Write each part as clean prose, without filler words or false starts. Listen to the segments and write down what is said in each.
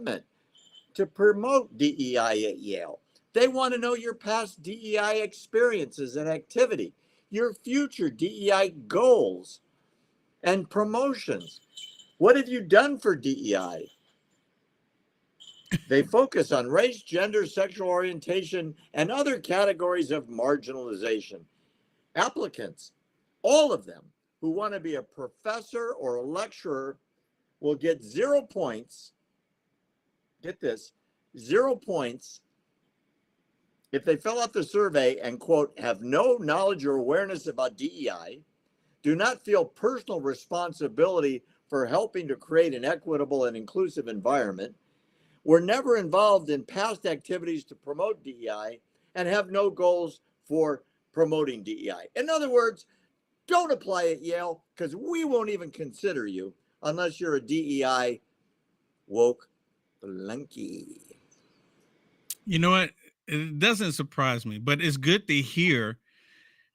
commitment to promote DEI at Yale. They want to know your past DEI experiences and activity, your future DEI goals and promotions. What have you done for DEI? They focus on race, gender, sexual orientation, and other categories of marginalization. Applicants, all of them who want to be a professor or a lecturer, will get 0 points. Get this, 0 points if they fill out the survey and, quote, have no knowledge or awareness about DEI, do not feel personal responsibility for helping to create an equitable and inclusive environment, were never involved in past activities to promote DEI, and have no goals for promoting DEI. In other words, don't apply at Yale because we won't even consider you unless you're a DEI woke flunky. You know what? It doesn't surprise me, but it's good to hear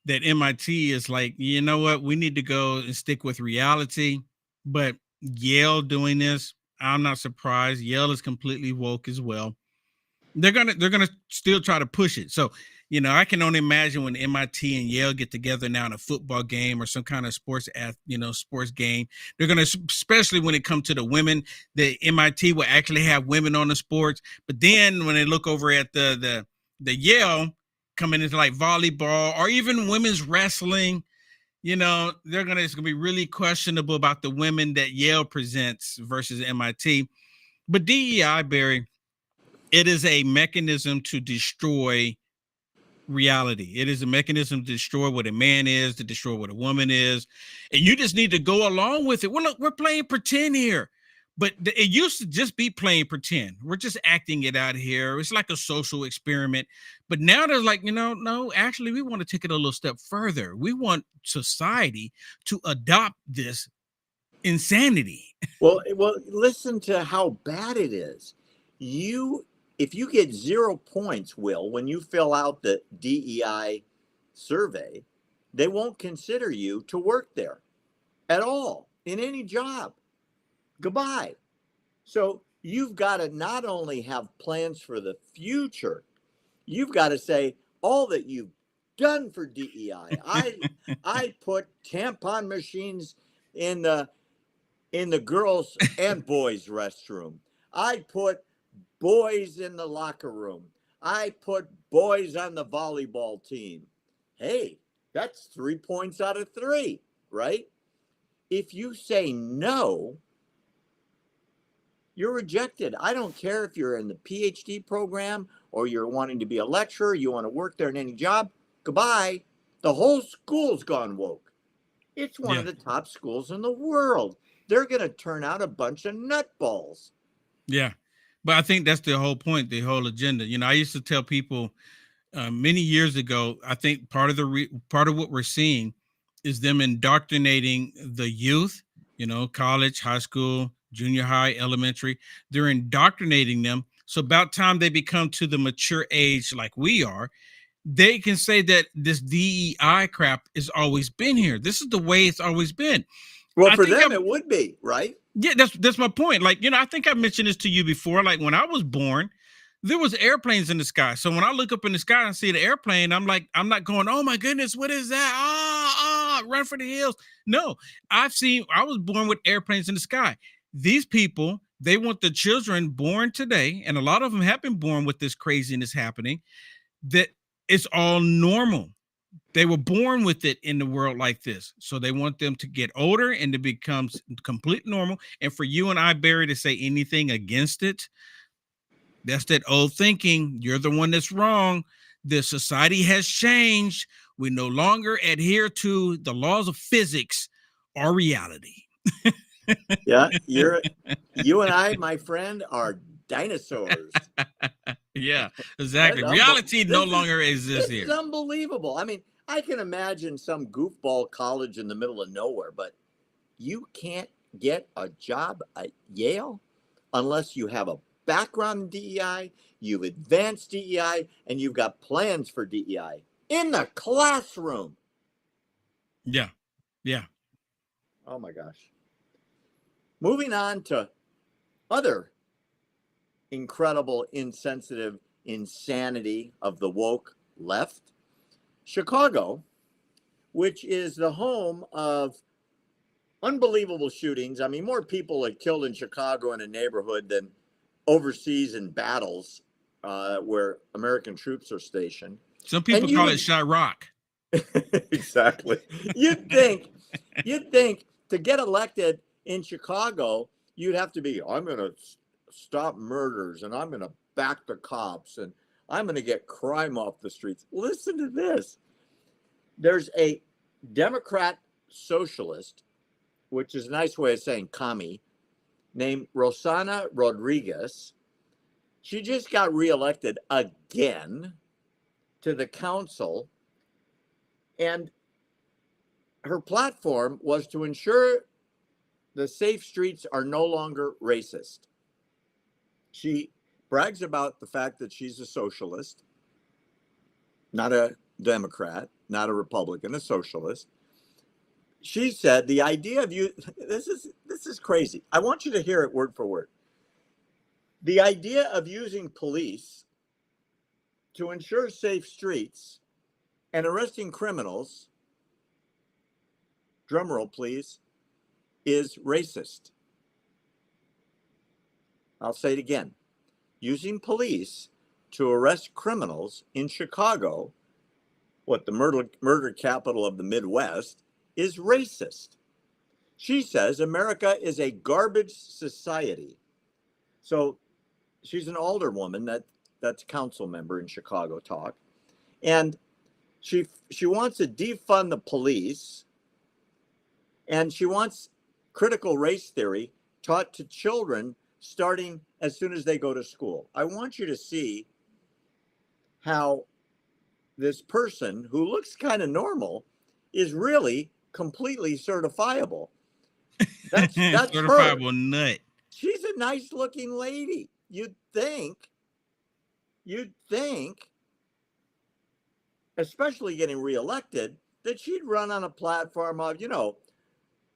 that MIT is like, you know what? We need to go and stick with reality. But Yale doing this, I'm not surprised. Yale is completely woke as well. They're gonna still try to push it. So, I can only imagine when MIT and Yale get together now in a football game or some kind of sports game. They're gonna, especially when it comes to the women, the MIT will actually have women on the sports. But then when they look over at the Yale coming into like volleyball or even women's wrestling, it's gonna be really questionable about the women that Yale presents versus MIT. But DEI, Barry, it is a mechanism to destroy reality. It is a mechanism to destroy what a man is, to destroy what a woman is. And you just need to go along with it. Well, look, we're playing pretend here. But it used to just be playing pretend. We're just acting it out here. It's like a social experiment. But now there's like, no, actually, we want to take it a little step further. We want society to adopt this insanity. Well, listen to how bad it is. If you get 0 points, Will, when you fill out the DEI survey, they won't consider you to work there at all in any job. Goodbye. So you've got to not only have plans for the future, you've got to say all that you've done for DEI. I put tampon machines in the girls and boys restroom. I put boys in the locker room. I put boys on the volleyball team. Hey, that's 3 points out of 3, right? If you say no, you're rejected. I don't care if you're in the PhD program or you're wanting to be a lecturer, you want to work there in any job. Goodbye. The whole school's gone woke. It's one of the top schools in the world. They're going to turn out a bunch of nutballs. Yeah. But I think that's the whole point, the whole agenda. I used to tell people many years ago, I think part of what we're seeing is them indoctrinating the youth, college, high school, junior high, elementary. They're indoctrinating them. So about time they become to the mature age like we are, they can say that this DEI crap has always been here. This is the way it's always been. Well, for them, it would be, right? Yeah, that's my point. Like, I think I mentioned this to you before. Like when I was born, there was airplanes in the sky. So when I look up in the sky and see the airplane, I'm not going, oh my goodness, what is that? Run for the hills. No, I was born with airplanes in the sky. These people, they want the children born today, and a lot of them have been born with this craziness happening, that it's all normal. They were born with it in the world like this. So they want them to get older and to become complete normal. And for you and I, Barry, to say anything against it, that's that old thinking. You're the one that's wrong. The society has changed. We no longer adhere to the laws of physics or reality. Yeah, you and I, my friend, are dinosaurs. Yeah, exactly. Reality no longer exists here. It's unbelievable. I mean, I can imagine some goofball college in the middle of nowhere, but you can't get a job at Yale unless you have a background in DEI, you've advanced DEI, and you've got plans for DEI in the classroom. Yeah. Yeah. Oh my gosh. Moving on to other incredible, insensitive insanity of the woke left. Chicago, which is the home of unbelievable shootings. I mean, more people are killed in Chicago in a neighborhood than overseas in battles where American troops are stationed. Some people call it Chirac. Exactly. You'd think to get elected in Chicago, you'd have to be, I'm going to stop murders and I'm going to back the cops and I'm going to get crime off the streets. Listen to this. There's a Democrat socialist, which is a nice way of saying commie, named Rossana Rodriguez. She just got reelected again to the council. And her platform was to ensure the safe streets are no longer racist. She brags about the fact that she's a socialist, not a Democrat, not a Republican, a socialist. She said the idea of this is crazy. I want you to hear it word for word. The idea of using police to ensure safe streets and arresting criminals, drumroll please, is racist. I'll say it again. Using police to arrest criminals in Chicago, what the murder capital of the Midwest, is racist. She says America is a garbage society. So she's an alderwoman, that's a council member in Chicago talk. And she wants to defund the police, and she wants critical race theory taught to children starting as soon as they go to school. I want you to see how this person who looks kind of normal is really completely certifiable. That's certifiable her. Nut. She's a nice looking lady. You'd think, especially getting reelected, that she'd run on a platform of,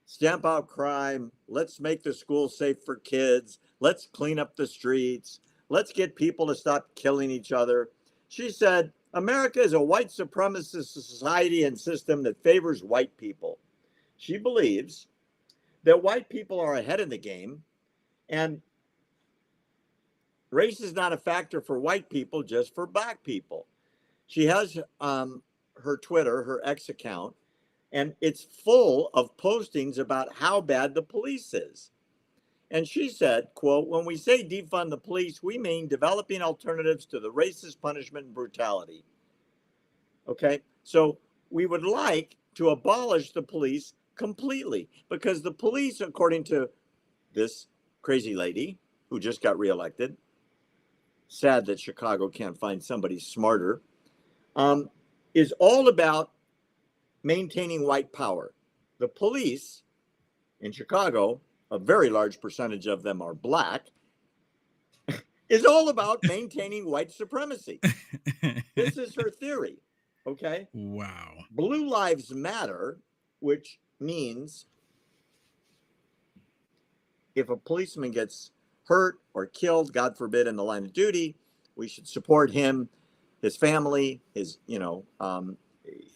stamp out crime. Let's make the school safe for kids. Let's clean up the streets. Let's get people to stop killing each other. She said, America is a white supremacist society and system that favors white people. She believes that white people are ahead of the game and race is not a factor for white people, just for black people. She has her Twitter, her X account, and it's full of postings about how bad the police is. And she said, quote, when we say defund the police, we mean developing alternatives to the racist punishment and brutality. Okay, so we would like to abolish the police completely because the police, according to this crazy lady who just got reelected, sad that Chicago can't find somebody smarter, is all about maintaining white power. The police in Chicago, a very large percentage of them are black, is all about maintaining white supremacy. This is her theory. Okay. Wow. Blue Lives Matter, which means if a policeman gets hurt or killed, God forbid, in the line of duty, we should support him, his family,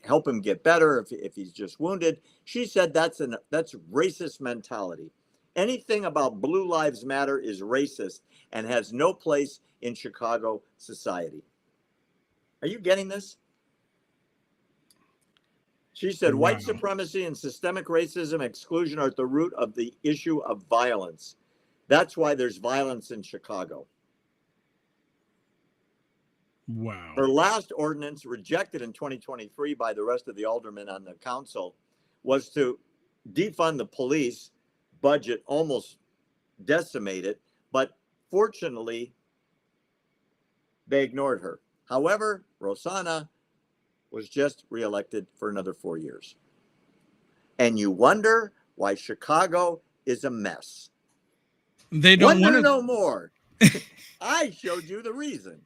help him get better if he's just wounded. She said that's racist mentality. Anything about Blue Lives Matter is racist and has no place in Chicago society. Are you getting this? She said, white supremacy and systemic racism exclusion are at the root of the issue of violence. That's why there's violence in Chicago. Wow. Her last ordinance, rejected in 2023 by the rest of the aldermen on the council, was to defund the police budget, almost decimate it. But fortunately, they ignored her. However, Rossana was just reelected for another 4 years. And you wonder why Chicago is a mess. They don't want to know more. I showed you the reason.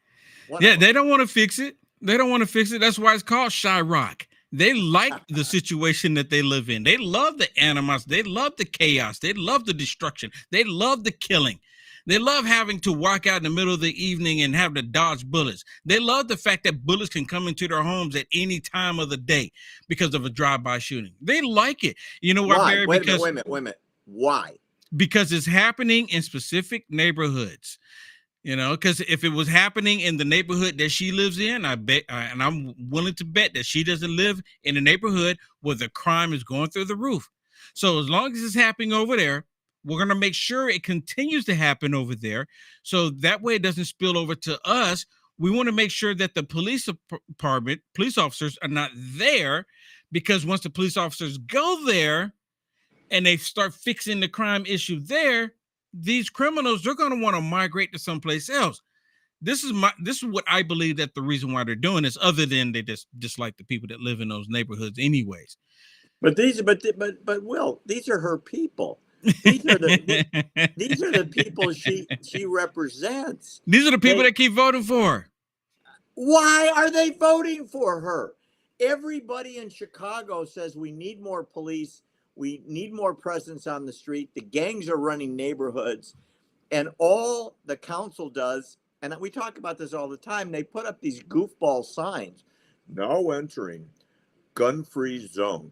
They don't want to fix it. They don't want to fix it. That's why it's called Chirac. They like the situation that they live in. They love the animosity. They love the chaos. They love the destruction. They love the killing. They love having to walk out in the middle of the evening and have to dodge bullets. They love the fact that bullets can come into their homes at any time of the day because of a drive-by shooting. They like it. You know why, Why? Barry? Wait a minute, wait a minute, wait a minute. Why? Because it's happening in specific neighborhoods. Because if it was happening in the neighborhood that she lives in, I bet, and I'm willing to bet that she doesn't live in a neighborhood where the crime is going through the roof. So as long as it's happening over there, we're going to make sure it continues to happen over there. So that way it doesn't spill over to us. We want to make sure that the police department, police officers are not there, because once the police officers go there and they start fixing the crime issue there, these criminals, they're going to want to migrate to someplace else. This is what I believe that the reason why they're doing this, other than they just dislike the people that live in those neighborhoods anyways. But Will, these are her people. These are the people she represents. These are the people that keep voting for her. Why are they voting for her? Everybody in Chicago says we need more police. We need more presence on the street. The gangs are running neighborhoods. And all the council does, and we talk about this all the time, they put up these goofball signs. Now entering gun-free zone.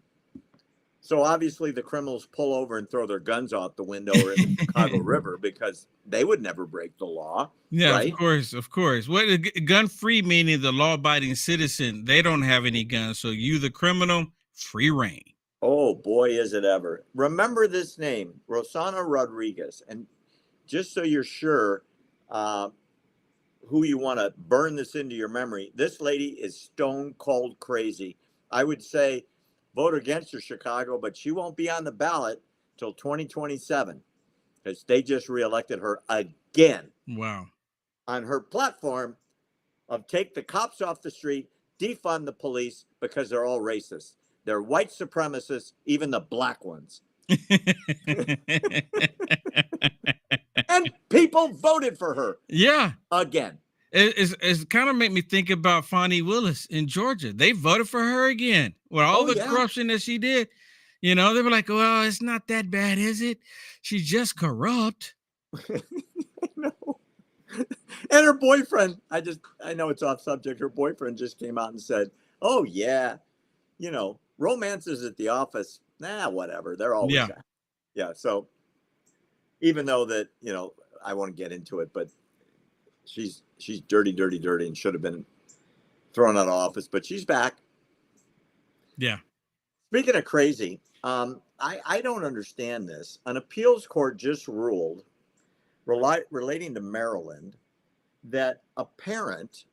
So obviously the criminals pull over and throw their guns out the window or in the Chicago River, because they would never break the law. Yeah, right? Of course. What gun-free meaning the law-abiding citizen, they don't have any guns. So you, the criminal, free reign. Oh boy, is it ever. Remember this name, Rossana Rodriguez. And just so you're sure who you want to burn this into your memory, this lady is stone cold crazy. I would say vote against her, Chicago, but she won't be on the ballot till 2027, because they just reelected her again. Wow. On her platform of take the cops off the street, defund the police, because they're all racist. They're white supremacists, even the black ones. And people voted for her. Yeah. Again. It's kind of made me think about Fonnie Willis in Georgia. They voted for her again with all the corruption that she did. They were like, well, it's not that bad, is it? She's just corrupt. No. And her boyfriend, I know it's off subject. Her boyfriend just came out and said, oh, yeah, romances at the office, whatever. They're always, yeah. So even though that, I won't get into it, but she's dirty, and should have been thrown out of office, but she's back. Yeah. Speaking of crazy, I don't understand this. An appeals court just ruled relating to Maryland that a parent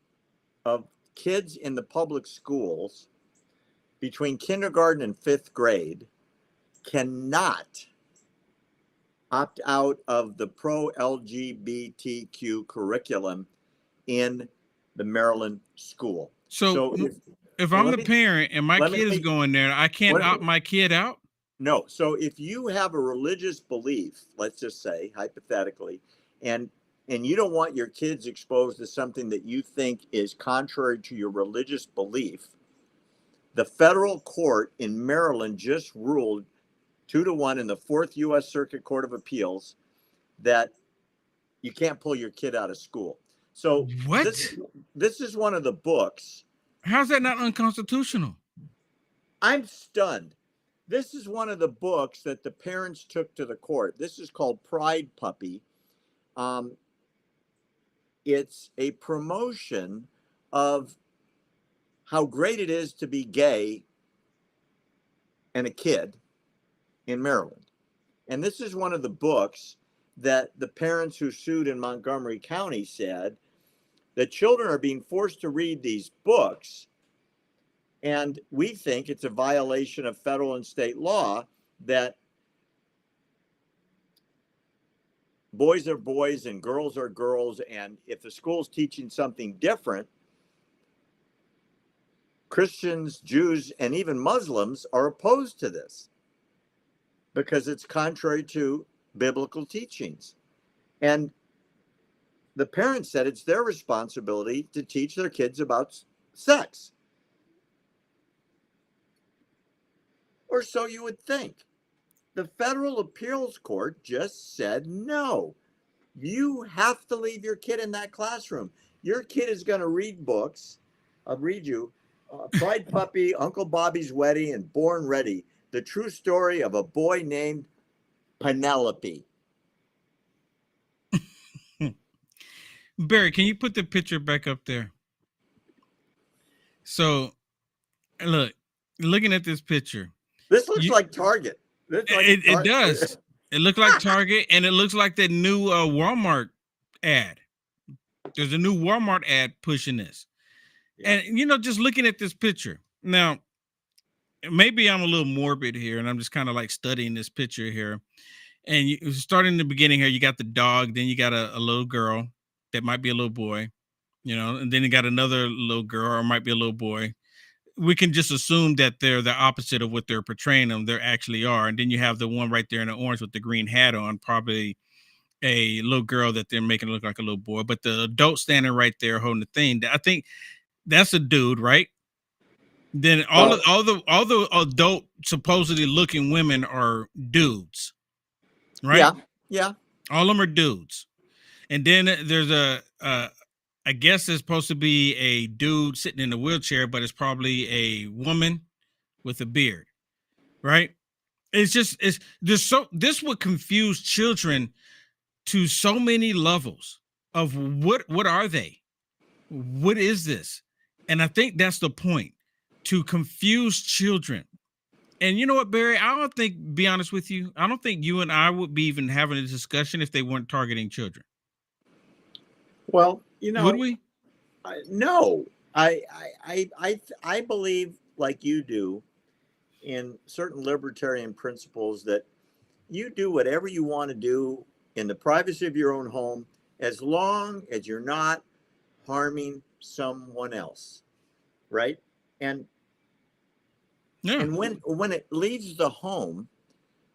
of kids in the public schools between kindergarten and 5th grade cannot opt out of the pro-LGBTQ curriculum in the Maryland school. So if I'm the parent and my kid is going there, I can't opt my kid out? No. So if you have a religious belief, let's just say hypothetically, and you don't want your kids exposed to something that you think is contrary to your religious belief, the federal court in Maryland just ruled 2-1 in the 4th U.S. Circuit Court of Appeals that you can't pull your kid out of school. So what? This is one of the books. How's that not unconstitutional? I'm stunned. This is one of the books that the parents took to the court. This is called Pride Puppy. It's a promotion of how great it is to be gay and a kid in Maryland. And this is one of the books that the parents who sued in Montgomery County said that children are being forced to read these books. And we think it's a violation of federal and state law that boys are boys and girls are girls. And if the school's teaching something different, Christians, Jews, and even Muslims are opposed to this because it's contrary to biblical teachings. And the parents said it's their responsibility to teach their kids about sex. Or so you would think. The federal appeals court just said no. You have to leave your kid in that classroom. Your kid is going to read books. I'll read you Pride Puppy, Uncle Bobby's Wedding, and Born Ready, the true story of a boy named Penelope. Barry, can you put the picture back up there? So, look, looking at this picture, This looks like Target. It does. It looks like Target, and it looks like that new Walmart ad. There's a new Walmart ad pushing this. Yeah. And, just looking at this picture. Now, maybe I'm a little morbid here, and I'm just kind of like studying this picture here. And starting in the beginning here, you got the dog, then you got a little girl that might be a little boy, and then you got another little girl or might be a little boy. We can just assume that they're the opposite of what they're portraying them. They actually are. And then you have the one right there in the orange with the green hat on, probably a little girl that they're making look like a little boy. But the adult standing right there holding the thing, I think that's a dude, right? Then all the adult supposedly looking women are dudes, right? Yeah. All of them are dudes. And then there's I guess it's supposed to be a dude sitting in a wheelchair, but it's probably a woman with a beard, right? This would confuse children to so many levels of what are they? What is this? And I think that's the point, to confuse children. And you know what, Barry? Be honest with you, I don't think you and I would be even having a discussion if they weren't targeting children. Well, would we? No, I believe, like you do, in certain libertarian principles, that you do whatever you want to do in the privacy of your own home, as long as you're not harming someone else, right? And when it leaves the home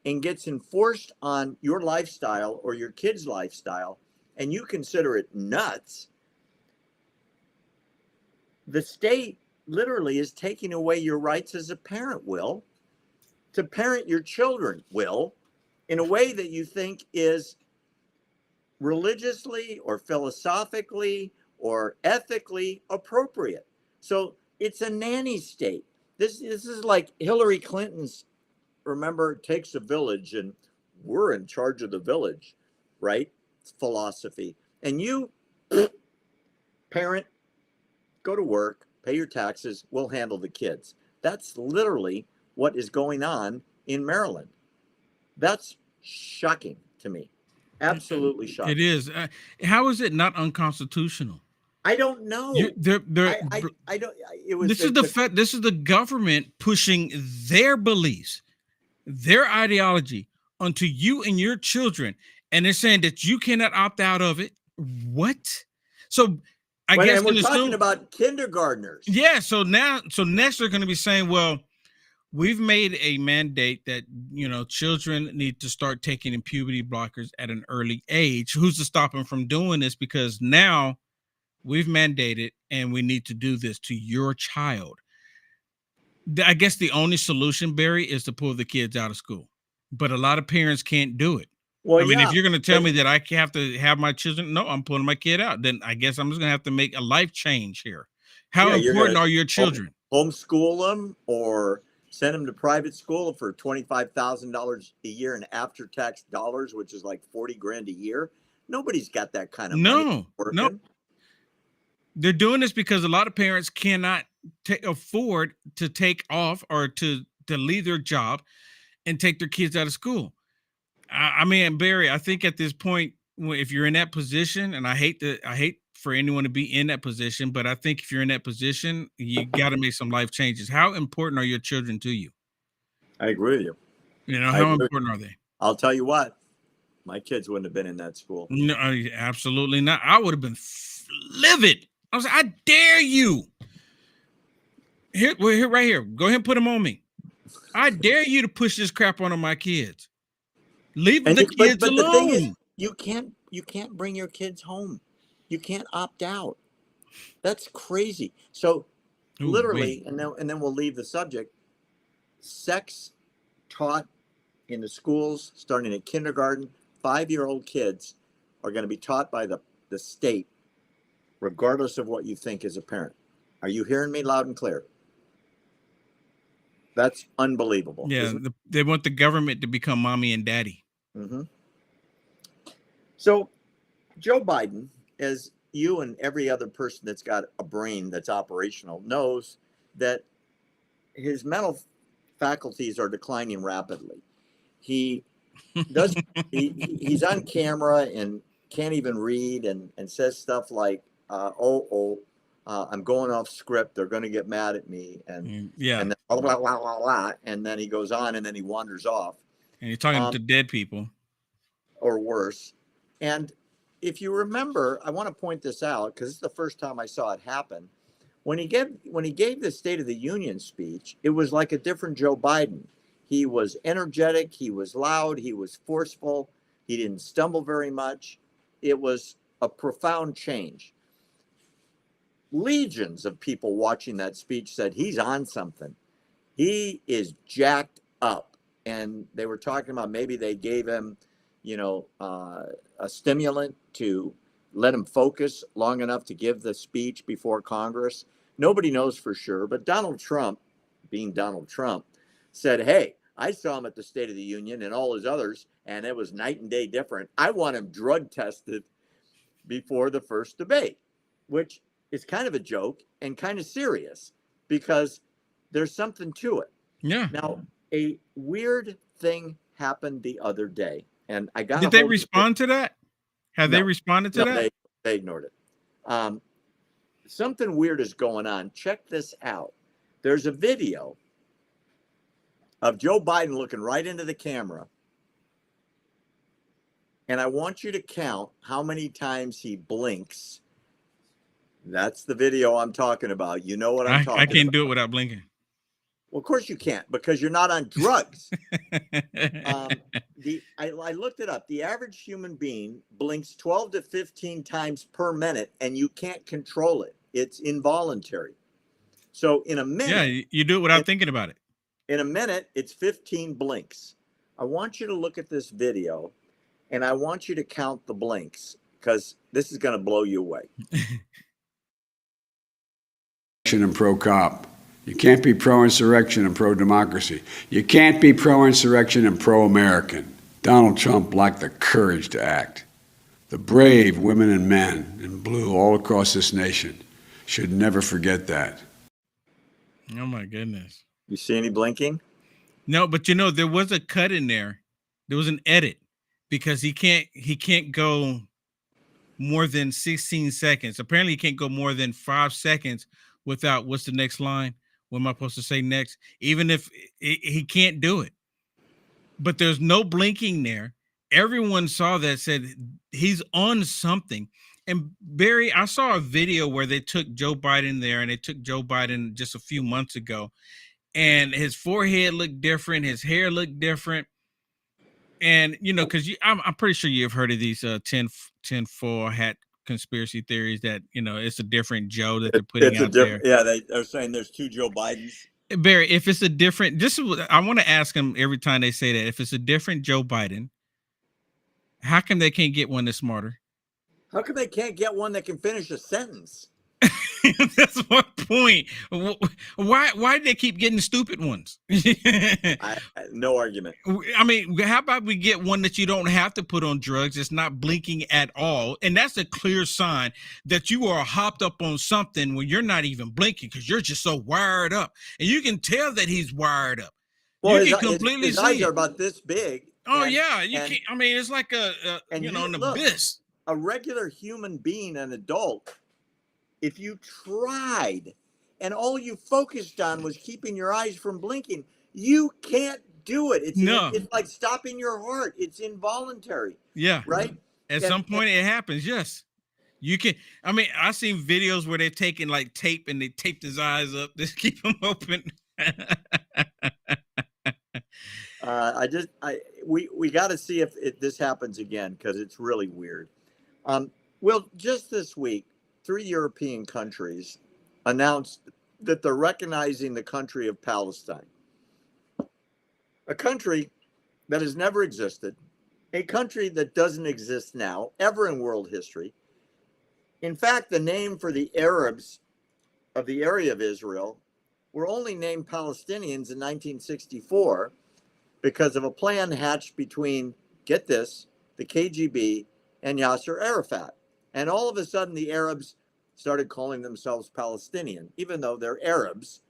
and gets enforced on your lifestyle or your kid's lifestyle, and you consider it nuts, the state literally is taking away your rights as a parent, Will, to parent your children, Will, in a way that you think is religiously or philosophically or ethically appropriate. So it's a nanny state. This is like Hillary Clinton's, remember, takes a village and we're in charge of the village, right? It's philosophy. And you, parent, go to work, pay your taxes, we'll handle the kids. That's literally what is going on in Maryland. That's shocking to me. Absolutely shocking. It is. How is it not unconstitutional? I don't know. I don't. It was. This is the government pushing their beliefs, their ideology onto you and your children, and they're saying that you cannot opt out of it. What? So I guess we're talking about kindergartners. Yeah. So next they're going to be saying, well, we've made a mandate that, children need to start taking in puberty blockers at an early age. Who's to stop them from doing this? Because now we've mandated and we need to do this to your child. I guess the only solution, Barry, is to pull the kids out of school. But a lot of parents can't do it. Well, if you're going to tell me that I have to have my children, no, I'm pulling my kid out. Then I guess I'm just going to have to make a life change here. How important are your children? Homeschool them or send them to private school for $25,000 a year in after-tax dollars, which is like $40,000 a year. Nobody's got that kind of money. No. They're doing this because a lot of parents cannot afford to take off or to leave their job and take their kids out of school. I mean, Barry, I think at this point, if you're in that position, and I hate for anyone to be in that position, but I think if you're in that position, you got to make some life changes. How important are your children to you? I agree with you. How important are they? I'll tell you what, my kids wouldn't have been in that school. No, absolutely not. I would have been livid. I was like, I dare you. Here, right here. Go ahead and put them on me. I dare you to push this crap onto my kids. Leave the kids alone. The thing is, you can't bring your kids home. You can't opt out. That's crazy. So literally, and then we'll leave the subject. Sex taught in the schools, starting at kindergarten, 5-year-old kids are going to be taught by the state, regardless of what you think as a parent. Are you hearing me loud and clear? That's unbelievable. Yeah, they want the government to become mommy and daddy. Mm-hmm. So Joe Biden, as you and every other person that's got a brain that's operational knows, that his mental faculties are declining rapidly. He does he's on camera and can't even read, and says stuff like I'm going off script, they're going to get mad at me, and yeah, and then blah, blah, blah, blah, blah, and then he goes on and then he wanders off, and you're talking to dead people or worse. And if you remember, I want to point this out because it's the first time I saw it happen. When he gave the State of the Union speech, it was like a different Joe Biden. He was energetic, he was loud, he was forceful, he didn't stumble very much. It was a profound change. Legions of people watching that speech said he's on something. He is jacked up. And they were talking about maybe they gave him, a stimulant to let him focus long enough to give the speech before Congress. Nobody knows for sure, but Donald Trump, being Donald Trump, said, hey, I saw him at the State of the Union and all his others, and it was night and day different. I want him drug tested before the first debate, which is kind of a joke and kind of serious because there's something to it. Yeah. Now, a weird thing happened the other day, and I got. Did they respond to that? Have they responded to that? They ignored it. Something weird is going on. Check this out. There's a video of Joe Biden looking right into the camera. And I want you to count how many times he blinks. That's the video I'm talking about. You know what I'm talking about. I can't do it without blinking. Well, of course you can't, because you're not on drugs. I looked it up. The average human being blinks 12 to 15 times per minute, and you can't control it. It's involuntary. So in a minute. Yeah, you do it without thinking about it. In a minute, it's 15 blinks. I want you to look at this video, and I want you to count the blinks, because this is going to blow you away. And pro-cop. You can't be pro-insurrection and pro-democracy. You can't be pro-insurrection and pro-American. Donald Trump lacked the courage to act. The brave women and men in blue all across this nation should never forget that. Oh, my goodness. You see any blinking? No, but there was a cut in there. There was an edit because he can't go more than 16 seconds. Apparently, he can't go more than 5 seconds without what's the next line? What am I supposed to say next? Even if he can't do it. But there's no blinking there. Everyone saw that, said he's on something. And Barry, I saw a video where they took Joe Biden there, and they took Joe Biden just a few months ago. And his forehead looked different. His hair looked different. And, because I'm pretty sure you've heard of these 10-4 hat conspiracy theories that, it's a different Joe that they're putting out there. Yeah, they're saying there's two Joe Bidens. Barry, if it's a different, I want to ask them every time they say that, if it's a different Joe Biden, how come they can't get one that's smarter? How come they can't get one that can finish a sentence? That's my point. Why do they keep getting stupid ones? No argument. I mean, how about we get one that you don't have to put on drugs? It's not blinking at all. And that's a clear sign that you are hopped up on something when you're not even blinking because you're just so wired up. And you can tell that he's wired up. Well, his eyes are about this big. Oh, yeah. Can't, I mean, it's like an abyss. A regular human being, an adult, if you tried and all you focused on was keeping your eyes from blinking, you can't do it. It's like stopping your heart. It's involuntary. Yeah. Right? At some point it happens. Yes. You can. I mean, I've seen videos where they're taking like tape and they taped his eyes up to keep them open. We got to see if this happens again, because it's really weird. Well, just this week, 3 European countries announced that they're recognizing the country of Palestine, a country that has never existed, a country that doesn't exist now, ever in world history. In fact, the name for the Arabs of the area of Israel were only named Palestinians in 1964 because of a plan hatched between, get this, the KGB and Yasser Arafat. And all of a sudden, the Arabs started calling themselves Palestinian, even though they're Arabs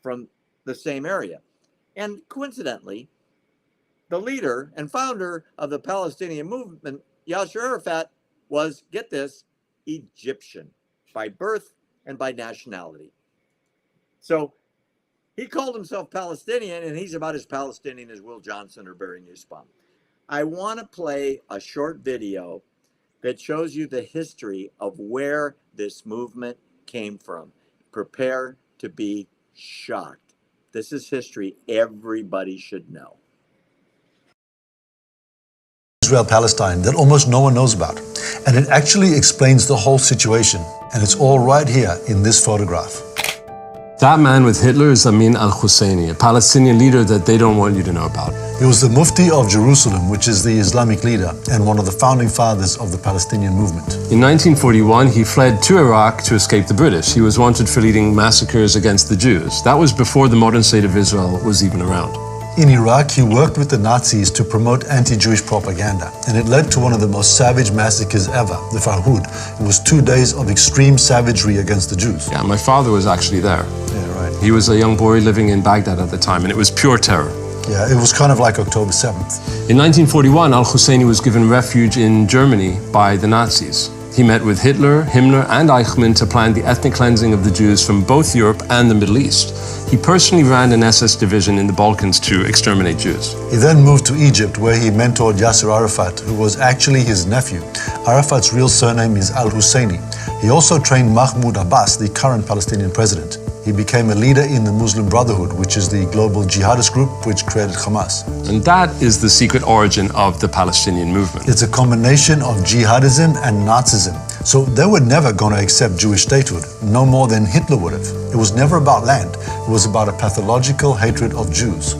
from the same area. And coincidentally, the leader and founder of the Palestinian movement, Yasser Arafat, was, get this, Egyptian by birth and by nationality. So he called himself Palestinian, and he's about as Palestinian as Will Johnson or Barry Nussbaum. I want to play a short video that shows you the history of where this movement came from. Prepare to be shocked. This is history everybody should know. Israel-Palestine that almost no one knows about. And it actually explains the whole situation. And it's all right here in this photograph. That man with Hitler is Amin al-Husseini, a Palestinian leader that they don't want you to know about. He was the Mufti of Jerusalem, which is the Islamic leader and one of the founding fathers of the Palestinian movement. In 1941, he fled to Iraq to escape the British. He was wanted for leading massacres against the Jews. That was before the modern state of Israel was even around. In Iraq, he worked with the Nazis to promote anti-Jewish propaganda, and it led to one of the most savage massacres ever, the Farhud. It was 2 days of extreme savagery against the Jews. Yeah, my father was actually there. Yeah, right. He was a young boy living in Baghdad at the time, and it was pure terror. Yeah, it was kind of like October 7th. In 1941, al-Husseini was given refuge in Germany by the Nazis. He met with Hitler, Himmler, and Eichmann to plan the ethnic cleansing of the Jews from both Europe and the Middle East. He personally ran an SS division in the Balkans to exterminate Jews. He then moved to Egypt, where he mentored Yasser Arafat, who was actually his nephew. Arafat's real surname is al-Husseini. He also trained Mahmoud Abbas, the current Palestinian president. He became a leader in the Muslim Brotherhood, which is the global jihadist group which created Hamas. And that is the secret origin of the Palestinian movement. It's a combination of jihadism and Nazism. So they were never going to accept Jewish statehood, no more than Hitler would have. It was never about land. It was about a pathological hatred of Jews.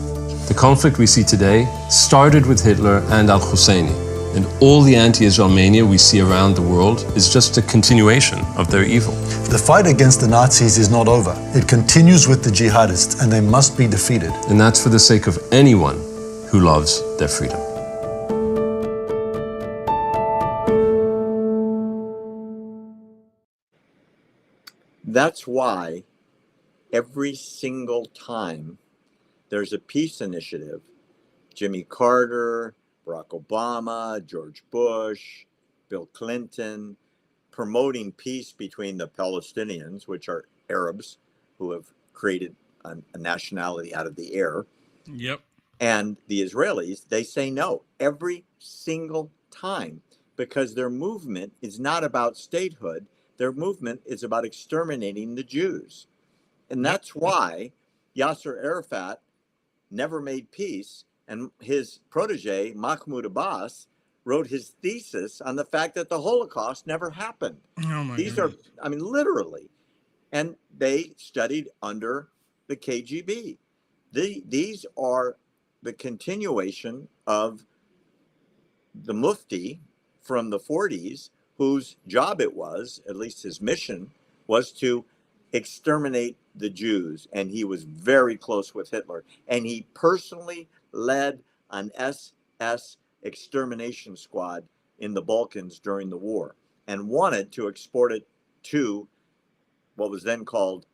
The conflict we see today started with Hitler and al-Husseini. And all the anti-Israel mania we see around the world is just a continuation of their evil. The fight against the Nazis is not over. It continues with the jihadists, and they must be defeated. And that's for the sake of anyone who loves their freedom. That's why every single time there's a peace initiative, Jimmy Carter, Barack Obama, George Bush, Bill Clinton, promoting peace between the Palestinians, which are Arabs who have created a nationality out of the air, Yep. and the Israelis, they say no every single time, because their movement is not about statehood. Their movement is about exterminating the Jews. And that's why Yasser Arafat never made peace. And his protege, Mahmoud Abbas, wrote his thesis on the fact that the Holocaust never happened. Oh my These goodness. are, I mean, literally. And they studied under the KGB. These are the continuation of the Mufti from the 40s, whose job it was, at least his mission, was to exterminate the Jews. And he was very close with Hitler. And he personally led an SS extermination squad in the Balkans during the war and wanted to export it to what was then called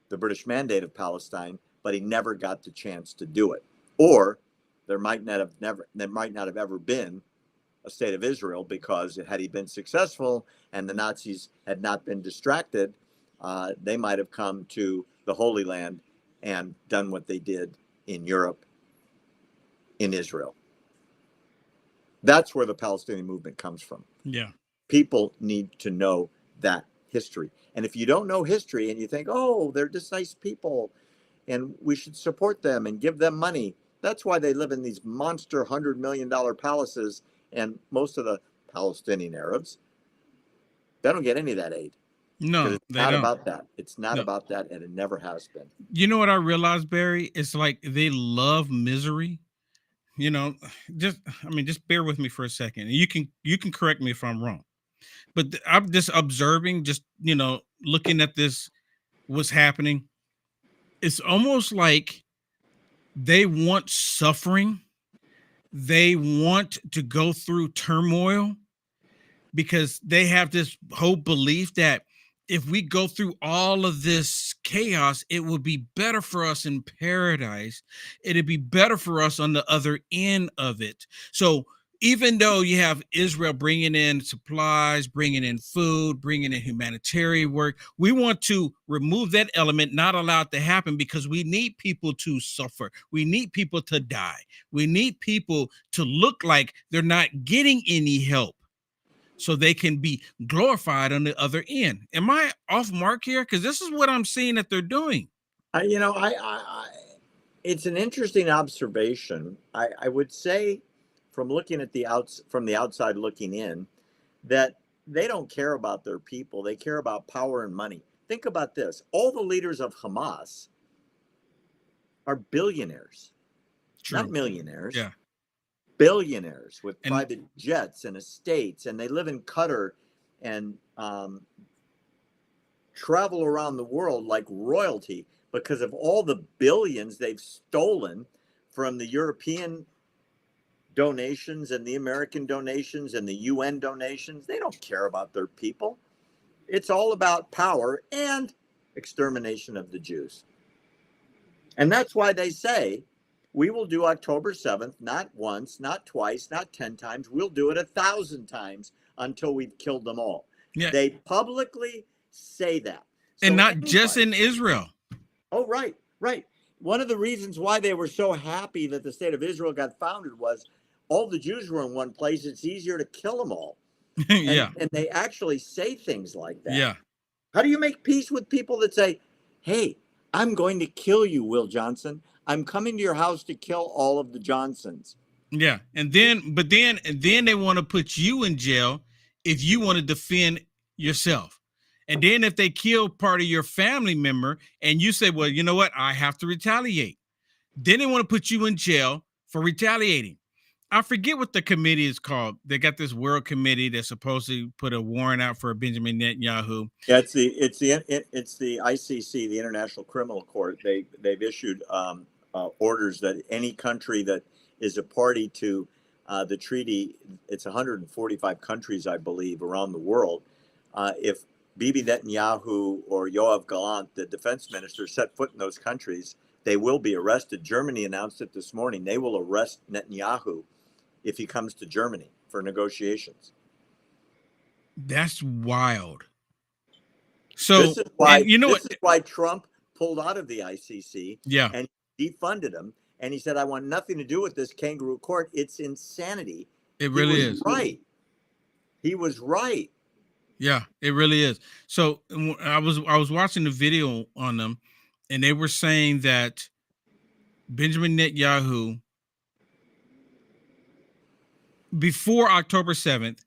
the British Mandate of Palestine, but he never got the chance to do it. Or there might not have ever been a state of Israel, because had he been successful and the Nazis had not been distracted, they might have come to the Holy Land and done what they did in Europe, in Israel. That's where the Palestinian movement comes from. Yeah. People need to know that history. And if you don't know history and you think, oh, they're just nice people and we should support them and give them money, that's why they live in these monster $100 million palaces. And most of the Palestinian Arabs, they don't get any of that aid. No, It's they not don't. about that. It's not No. about that, and it never has been. You know what I realized, Barry? It's like they love misery. you know, just bear with me for a second. You can correct me if I'm wrong. But I'm just observing, just looking at this, what's happening. It's almost like they want suffering. They want to go through turmoil because they have this whole belief that if we go through all of this chaos, it would be better for us in paradise. It'd be better for us on the other end of it. So even though you have Israel bringing in supplies, bringing in food, bringing in humanitarian work, we want to remove that element, not allow it to happen, because we need people to suffer. We need people to die. We need people to look like they're not getting any help, so they can be glorified on the other end. Am I off mark here? Because this is what I'm seeing that they're doing. It's an interesting observation. I would say, from looking at from the outside looking in, that they don't care about their people. They care about power and money. Think about this. All the leaders of Hamas are billionaires, True. not millionaires. Yeah. Billionaires with private jets and estates, and they live in Qatar and travel around the world like royalty because of all the billions they've stolen from the European donations and the American donations and the UN donations. They don't care about their people. It's all about power and extermination of the Jews. And that's why they say, we will do October 7th, not once, not twice, not 10 times. We'll do it 1,000 times until we've killed them all. Yeah. They publicly say that. And not just in Israel. Oh, right. One of the reasons why they were so happy that the state of Israel got founded was all the Jews were in one place. It's easier to kill them all. Yeah. And they actually say things like that. Yeah. How do you make peace with people that say, hey, I'm going to kill you, Will Johnson. I'm coming to your house to kill all of the Johnsons. Yeah. And then they want to put you in jail if you want to defend yourself. And then if they kill part of your family member and you say, well, you know what? I have to retaliate. Then they want to put you in jail for retaliating. I forget what the committee is called. They got this world committee that's supposed to put a warrant out for Benjamin Netanyahu. Yeah, it's the ICC, the International Criminal Court. They've issued orders that any country that is a party to the treaty, it's 145 countries, I believe, around the world. If Bibi Netanyahu or Yoav Gallant, the defense minister, set foot in those countries, they will be arrested. Germany announced it this morning. They will arrest Netanyahu if he comes to Germany for negotiations. That's wild. So this is why, this is why Trump pulled out of the ICC. Yeah. And defunded him. And he said, I want nothing to do with this kangaroo court. It's insanity. It really is. Right. He was right. Yeah, it really is. So I was watching the video on them, and they were saying that Benjamin Netanyahu, before October 7th,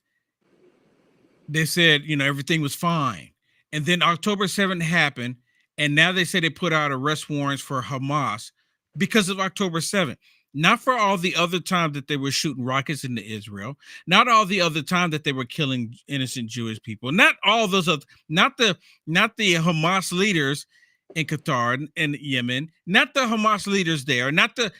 they said, everything was fine. And then October 7th happened, and now they say they put out arrest warrants for Hamas because of October 7th. Not for all the other time that they were shooting rockets into Israel, not all the other time that they were killing innocent Jewish people, not all those other, not the Hamas leaders in Qatar and Yemen, not the Hamas leaders there, not the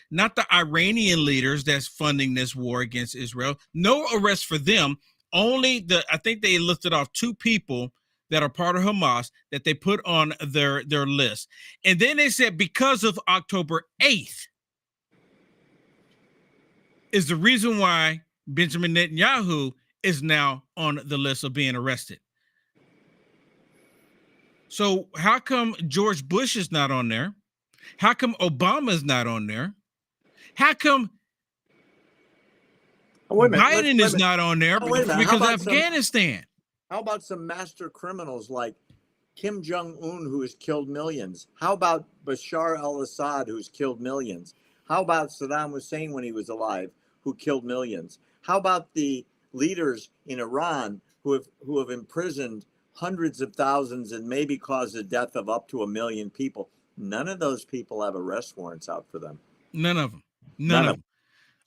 Iranian leaders that's funding this war against Israel. No arrest for them. Only I think they listed off 2 people that are part of Hamas that they put on their list. And then they said because of October 8th is the reason why Benjamin Netanyahu is now on the list of being arrested. So how come George Bush is not on there? How come Obama is not on there? How come Biden is not on there because of Afghanistan? How about some master criminals like Kim Jong-un, who has killed millions? How about Bashar al-Assad, who's killed millions? How about Saddam Hussein when he was alive, who killed millions? How about the leaders in Iran who have imprisoned hundreds of thousands and maybe caused the death of up to 1 million people? None of those people have arrest warrants out for them. None of them. None of them.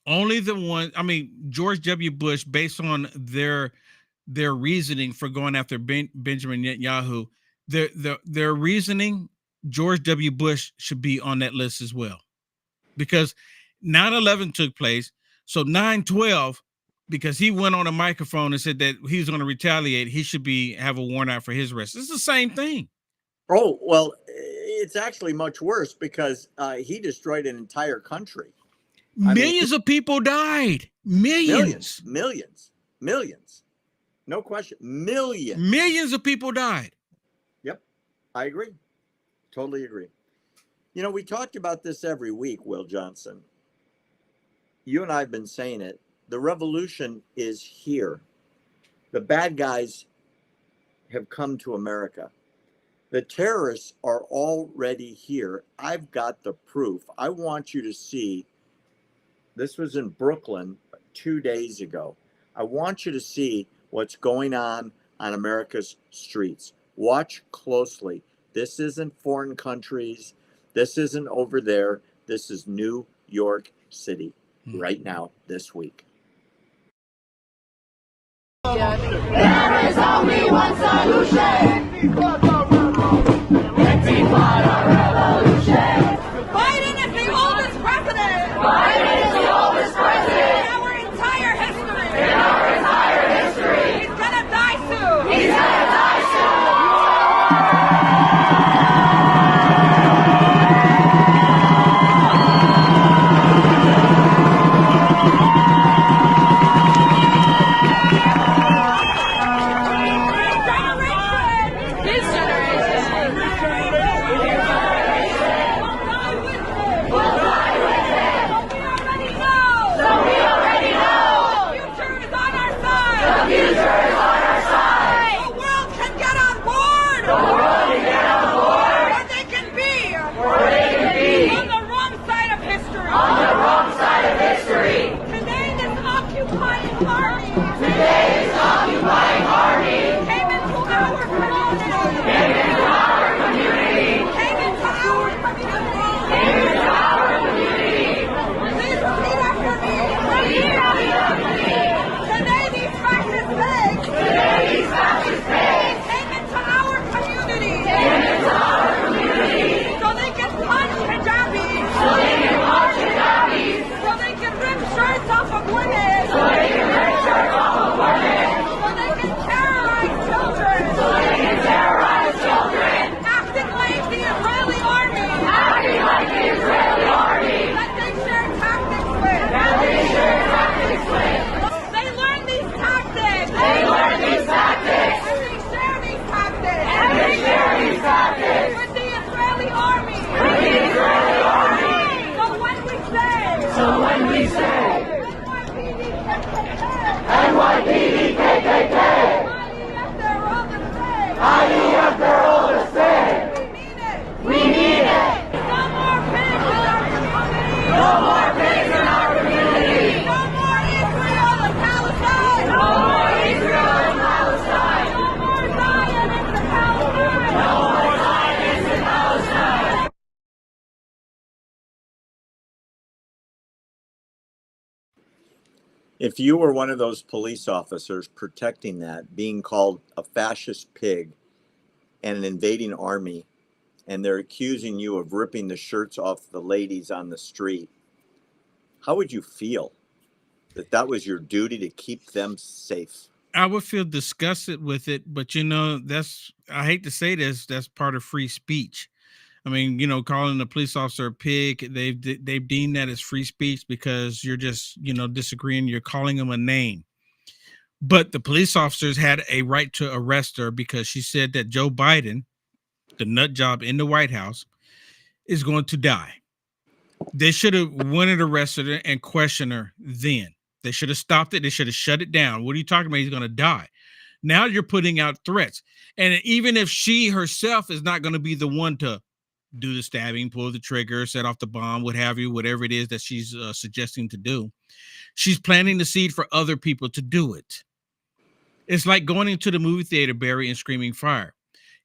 Only the one, I mean, George W. Bush, based on their reasoning for going after Benjamin Netanyahu, their reasoning, George W. Bush should be on that list as well. Because 9/11 took place. So 9/12, because he went on a microphone and said that he was going to retaliate, he should have a warrant out for his arrest. It's the same thing. Oh, well, it's actually much worse because he destroyed an entire country. Millions of people died. Millions. No question. Millions. Millions of people died. Yep. I agree. Totally agree. You know, we talked about this every week, Will Johnson. You and I have been saying it. The revolution is here. The bad guys have come to America. The terrorists are already here. I've got the proof. I want you to see. This was in Brooklyn 2 days ago. I want you to see what's going on America's streets. Watch closely. This isn't foreign countries. This isn't over there. This is New York City right now, this week. There is only one solution. Biden is the oldest president. Biden is the oldest president in our entire history. He's gonna die soon. His generation. We'll die with him. So we already know. The future is on our side. The world can get on board. Or they can be. On the wrong side of history. Today this occupying army. Came into our community. Please repeat after me. Today these fascist pigs came into our community. So they can punch hijabis. So they can rip shirts off of women. So they can terrorize children. Acting like the Israeli army. That they share tactics with. They learn these tactics. And they share these tactics. With the Israeli army. So when we say NYPD KKK. IDF, they're all the same. We mean it. No more pigs in our community. No more Israel and Palestine. No more Zionists in Palestine. If you were one of those police officers protecting that, being called a fascist pig and an invading army, and they're accusing you of ripping the shirts off the ladies on the street, how would you feel that was your duty to keep them safe? I would feel disgusted with it, but I hate to say this, that's part of free speech. I mean, calling the police officer a pig, they've deemed that as free speech because you're just, disagreeing. You're calling them a name. But the police officers had a right to arrest her because she said that Joe Biden, the nut job in the White House, is going to die. They should have went and arrested her and questioned her then. They should have stopped it. They should have shut it down. What are you talking about? He's going to die. Now you're putting out threats. And even if she herself is not going to be the one to do the stabbing, pull the trigger, set off the bomb, what have you, whatever it is that she's suggesting to do, she's planting the seed for other people to do it. It's like going into the movie theater, Barry, and screaming fire.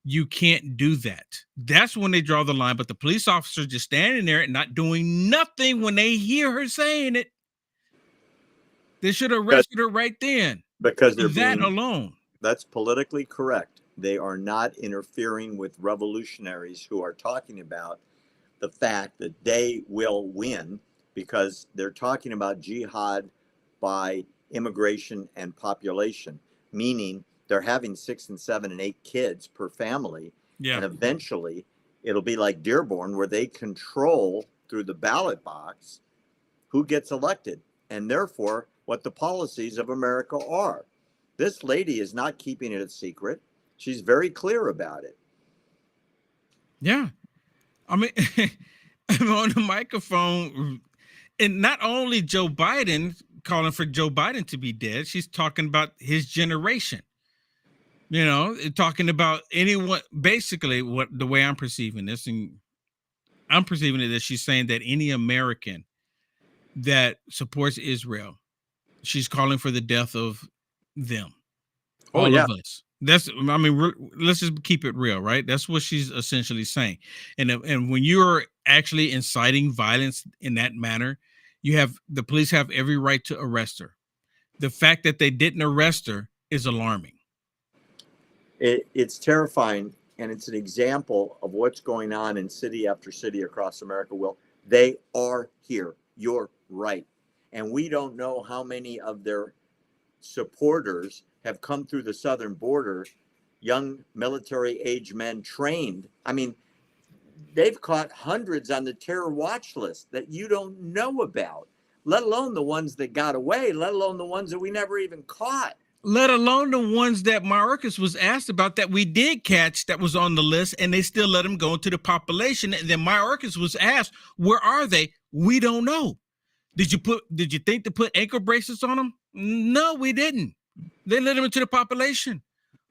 You can't do that. That's when they draw the line. But the police officers just standing there and not doing nothing when they hear her saying it. They should have arrested her right then. Because they're That being, alone. that's politically correct. They are not interfering with revolutionaries who are talking about the fact that they will win, because they're talking about jihad by immigration and population, meaning they're having 6 and 7 and 8 kids per family. Yeah. And eventually it'll be like Dearborn, where they control through the ballot box who gets elected, and therefore what the policies of America are. This lady is not keeping it a secret. She's very clear about it. Yeah. I mean, I'm on the microphone, and not only Joe Biden calling for Joe Biden to be dead, she's talking about his generation. You know, talking about anyone, basically what the way I'm perceiving this, and I'm perceiving it as she's saying that any American that supports Israel, she's calling for the death of them. Oh, All yeah. of us. That's, I mean, let's just keep it real, right? That's what she's essentially saying. And when you're actually inciting violence in that manner, the police have every right to arrest her. The fact that they didn't arrest her is alarming. It's terrifying, and it's an example of what's going on in city after city across America. Will, they are here. You're right. And we don't know how many of their supporters have come through the southern border, young military age men trained. I mean, they've caught hundreds on the terror watch list that you don't know about, let alone the ones that got away, let alone the ones that we never even caught. Let alone the ones that Mayorkas was asked about that we did catch that was on the list, and they still let them go into the population. And then Mayorkas was asked, where are they? We don't know. Did you think to put ankle bracelets on them? No, we didn't. They let them into the population.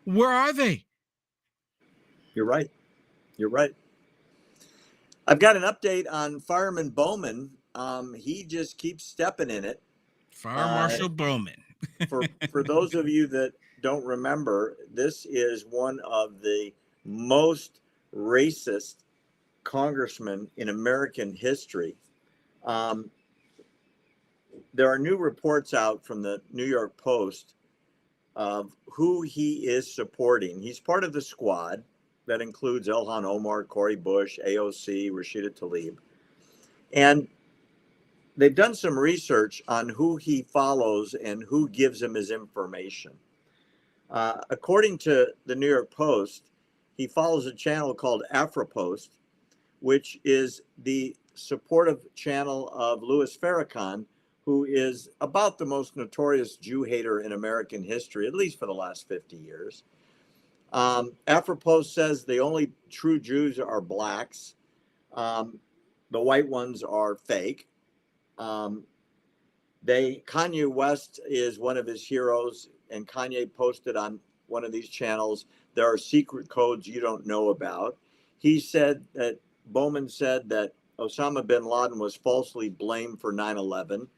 Where are they? You're right. You're right. I've got an update on Fireman Bowman. He just keeps stepping in it. Fire Marshal Bowman. For those of you that don't remember, this is one of the most racist congressmen in American history. There are new reports out from the New York Post of who he is supporting. He's part of the squad that includes Ilhan Omar, Cori Bush, AOC, Rashida Tlaib. And they've done some research on who he follows and who gives him his information. According to the New York Post, he follows a channel called AfroPost, which is the supportive channel of Louis Farrakhan, who is about the most notorious Jew hater in American history, at least for the last 50 years. AfroPost says the only true Jews are blacks. The white ones are fake. Kanye West is one of his heroes, and Kanye posted on one of these channels, there are secret codes you don't know about. He said that Bowman said that Osama bin Laden was falsely blamed for 9/11.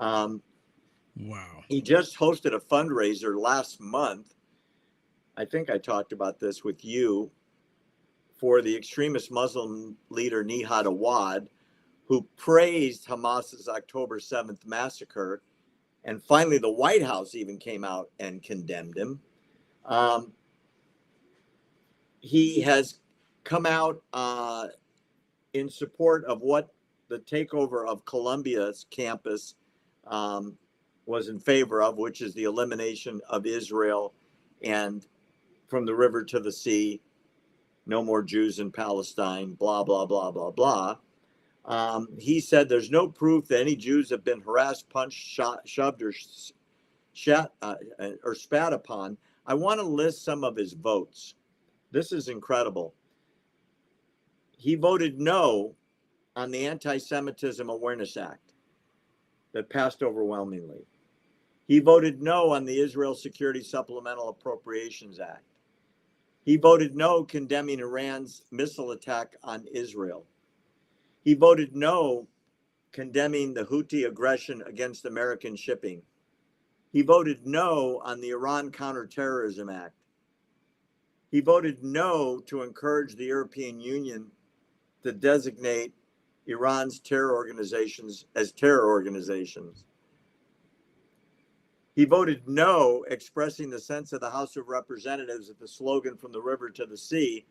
Wow. He just hosted a fundraiser last month. I think I talked about this with you, for the extremist Muslim leader Nihad Awad, who praised Hamas's October 7th massacre. And finally, the White House even came out and condemned him. He has come out in support of what the takeover of Columbia's campus was in favor of, which is the elimination of Israel and from the river to the sea, no more Jews in Palestine, blah, blah, blah, blah, blah. He said there's no proof that any Jews have been harassed, punched, shot, shoved, or spat upon. I want to list some of his votes. This is incredible. He voted no on the Anti-Semitism Awareness Act that passed overwhelmingly. He voted no on the Israel Security Supplemental Appropriations Act. He voted no condemning Iran's missile attack on Israel. He voted no condemning the Houthi aggression against American shipping. He voted no on the Iran Counterterrorism Act. He voted no to encourage the European Union to designate Iran's terror organizations as terror organizations. He voted no, expressing the sense of the House of Representatives that the slogan "From the river to the sea,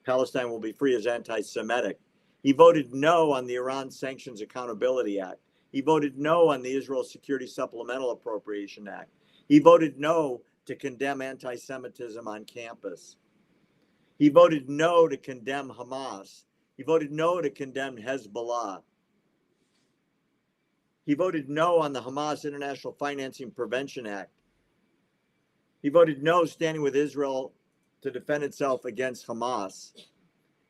Palestine will be free" is anti-Semitic. He voted no on the Iran Sanctions Accountability Act. He voted no on the Israel Security Supplemental Appropriation Act. He voted no to condemn anti-Semitism on campus. He voted no to condemn Hamas. He voted no to condemn Hezbollah. He voted no on the Hamas International Financing Prevention Act. He voted no, standing with Israel to defend itself against Hamas.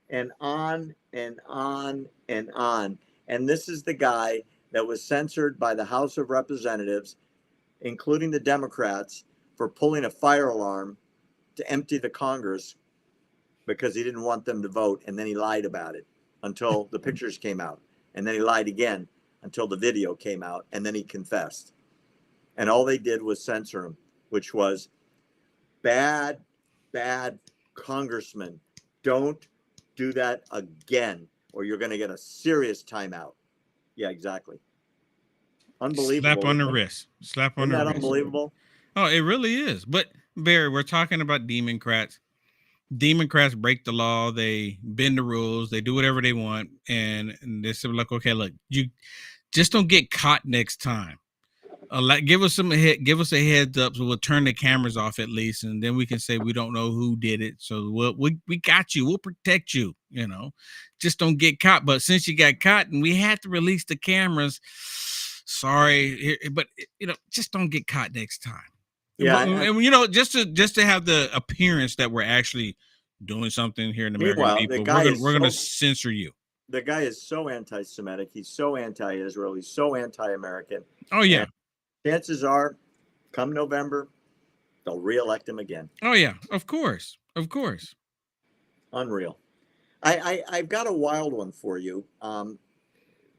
And on and on and on. And this is the guy that was censored by the House of Representatives, including the Democrats, for pulling a fire alarm to empty the Congress because he didn't want them to vote. And then he lied about it until the pictures came out. And then he lied again until the video came out. And then he confessed. And all they did was censor him, which was bad, bad congressman. Don't do that again, or you're going to get a serious timeout. Yeah, exactly. Unbelievable. Slap on the wrist. Slap on Isn't the that wrist. unbelievable? Oh, it really is. But Barry, we're talking about Democrats. Democrats break the law. They bend the rules. They do whatever they want. And they say, like, okay, look, you just don't get caught next time. Give us a heads up, so we'll turn the cameras off at least, and then we can say we don't know who did it. So we got you. We'll protect you. You know, just don't get caught. But since you got caught and we had to release the cameras, sorry, but just don't get caught next time. Yeah, and just to have the appearance that we're actually doing something here in American people, we're going to censor you. The guy is so anti-Semitic. He's so anti-Israel. He's so anti-American. Oh yeah. And chances are, come November, they'll reelect him again. Oh yeah, of course. Unreal. I've got a wild one for you.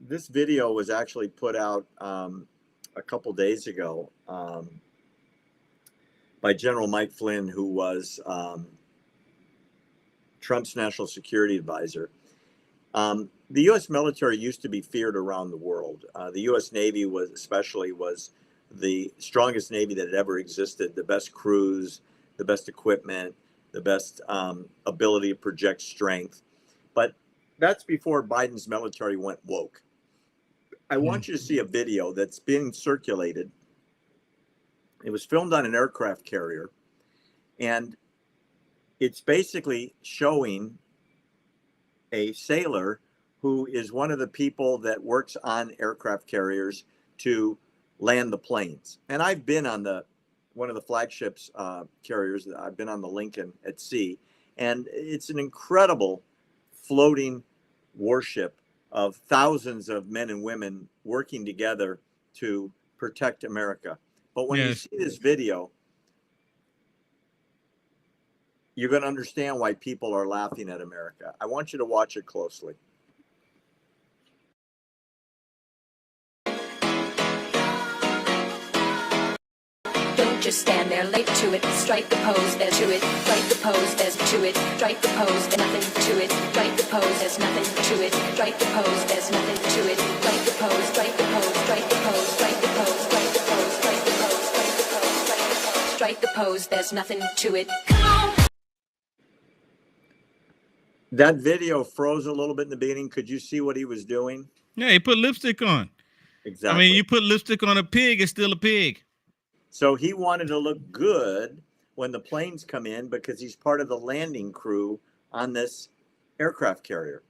This video was actually put out a couple days ago by General Mike Flynn, who was Trump's national security advisor. The U.S. military used to be feared around the world. The U.S. Navy was the strongest Navy that had ever existed, the best crews, the best equipment, the best ability to project strength. But that's before Biden's military went woke. I want you to see a video that's being circulated. It was filmed on an aircraft carrier, and it's basically showing a sailor who is one of the people that works on aircraft carriers to land the planes. And I've been on one of the flagships carriers. I've been on the Lincoln at sea, and it's an incredible floating warship of thousands of men and women working together to protect America. But when you see this video, you're going to understand why people are laughing at America. I want you to watch it closely. Don't just stand there late to it. Strike the pose, there's to it. Strike the pose, there's to it. Strike the pose, there's nothing to it. Strike the pose, there's nothing to it. Strike the pose, there's nothing to it. Strike the pose, strike the pose, strike the pose, strike the pose, strike the pose, strike the pose, strike the pose, strike the pose, strike the pose, there's nothing to it. Come on. That video froze a little bit in the beginning. Could you see what he was doing? Yeah, he put lipstick on. Exactly. I mean, you put lipstick on a pig, it's still a pig. So he wanted to look good when the planes come in because he's part of the landing crew on this aircraft carrier.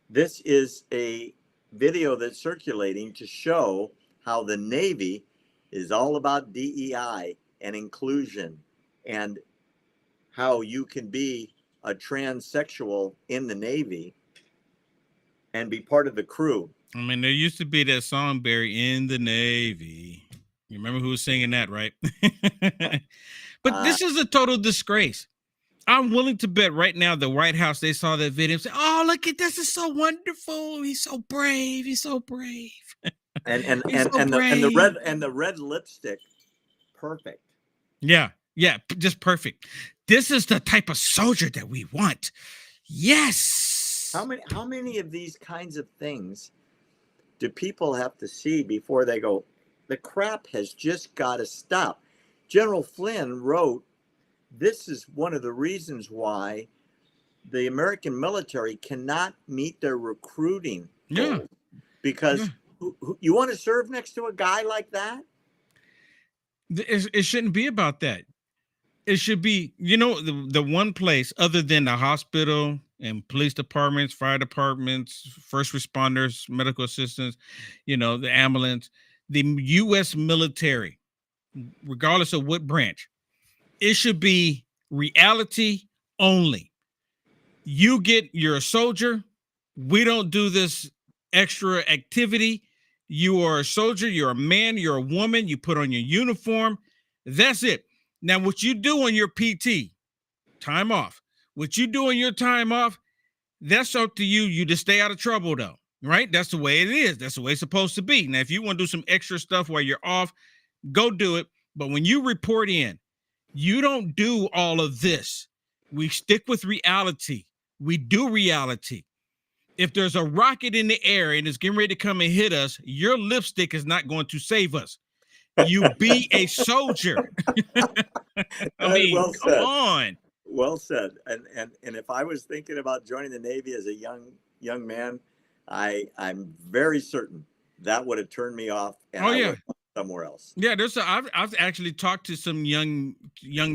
This is a video that's circulating to show how the Navy is all about DEI and inclusion, and how you can be a transsexual in the Navy and be part of the crew. I mean, there used to be that song, Barry, in the Navy. You remember who was singing that, right? But this is a total disgrace. I'm willing to bet right now the White House, they saw that video and said, oh, look at this. Is so wonderful. He's so brave. He's so brave. And the red lipstick, perfect. Yeah, just perfect. This is the type of soldier that we want. Yes. How many of these kinds of things do people have to see before they go, The crap has just got to stop. General Flynn wrote, this is one of the reasons why the American military cannot meet their recruiting goals. Because you want to serve next to a guy like that? It shouldn't be about that. It should be, the one place other than the hospital and police departments, fire departments, first responders, medical assistants, the ambulance, the U.S. military, regardless of what branch, it should be reality only. You're a soldier. We don't do this extra activity. You are a soldier. You're a man. You're a woman. You put on your uniform. That's it. Now, what you do on your PT, time off, what you do on your time off, that's up to you. You just stay out of trouble, though, right? That's the way it is. That's the way it's supposed to be. Now, if you want to do some extra stuff while you're off, go do it. But when you report in, you don't do all of this. We stick with reality. We do reality. If there's a rocket in the air and it's getting ready to come and hit us, your lipstick is not going to save us. You be a soldier. I mean, well come said. on. Well said. And if I was thinking about joining the Navy as a young man, I'm very certain that would have turned me off. And I would have gone somewhere else. Yeah, I've actually talked to some young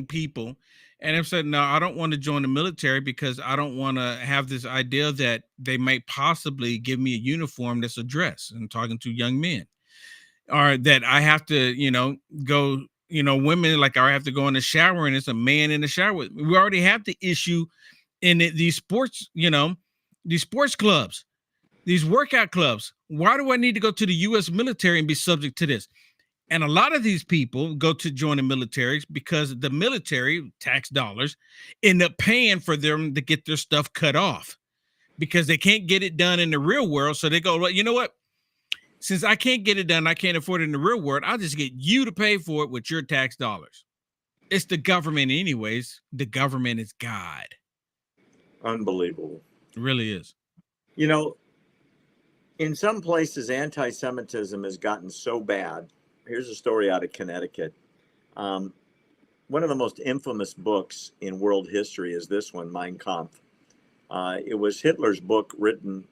people, and I've said, no, I don't want to join the military because I don't want to have this idea that they might possibly give me a uniform that's a dress. And talking to young men. Or that I have to, go, women, like I have to go in the shower and it's a man in the shower. We already have the issue in these sports, these sports clubs, these workout clubs. Why do I need to go to the U.S. military and be subject to this? And a lot of these people go to join the military because the military, tax dollars, end up paying for them to get their stuff cut off because they can't get it done in the real world. So they go, well, you know what? Since I can't get it done, I can't afford it in the real world, I'll just get you to pay for it with your tax dollars. It's the government anyways. The government is God. Unbelievable. It really is. In some places, anti-Semitism has gotten so bad. Here's a story out of Connecticut. One of the most infamous books in world history is this one, Mein Kampf. It was Hitler's book written